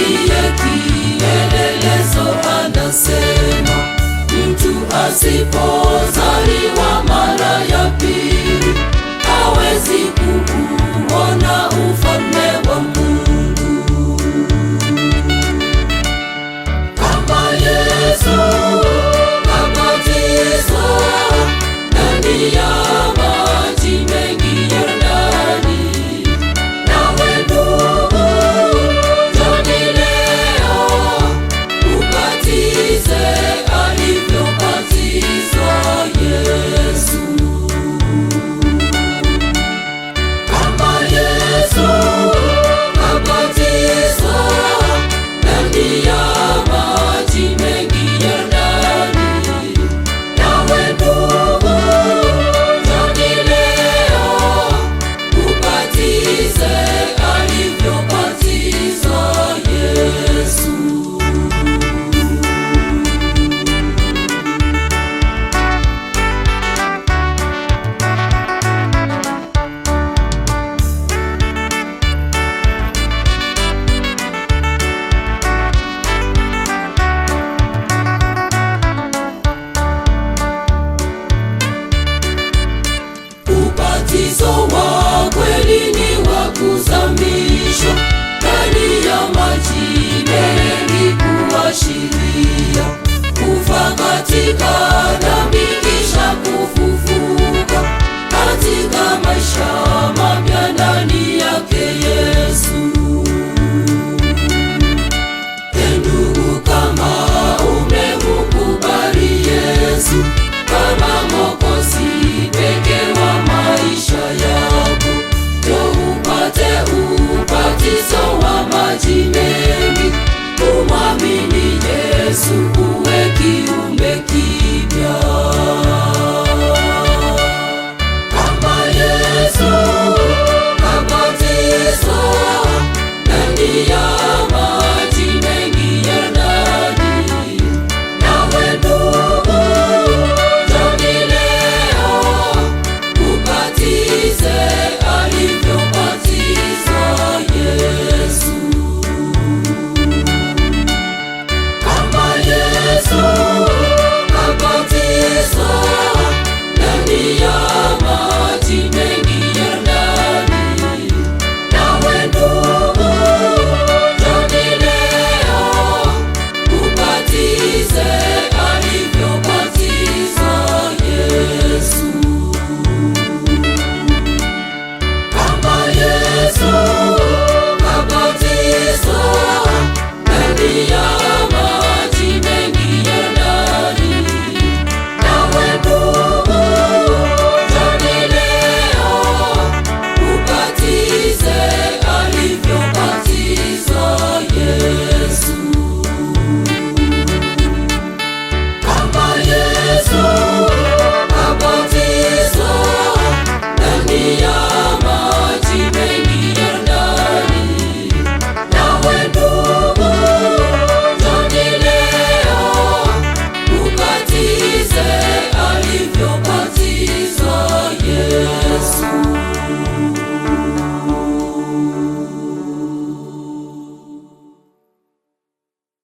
ndiye kielelezo. Anasema mtu asipozaliwa mara ya pili hawezi kuuona ufalme wa Mungu. Kama Yesu kabatizwa ndani ya maji mengi Yordani, nawe ndugu njoni leo ubatize alivyobatizwa Yesu. Kama Yesu kabatizwa ndani ya maji mengi Yordani, nawe ndugu njoni leo ubatize alivyobatizwa Yesu. Ubatizo wa kweli ni wa kuzamishwa ndani ya maji mengi, kuashiria kufa katika dhambi kisha kufufuka katika maisha mapya ndani yake Yesu. Ndugu, kama umemkubali Yesu kama Mwokozi pekee wa maisha yako, njoo upate ubatizo wa maji mengi. Umwamini Yesu uwe kiumbe kipya. Kama Yesu kabatizwa ndani ya maji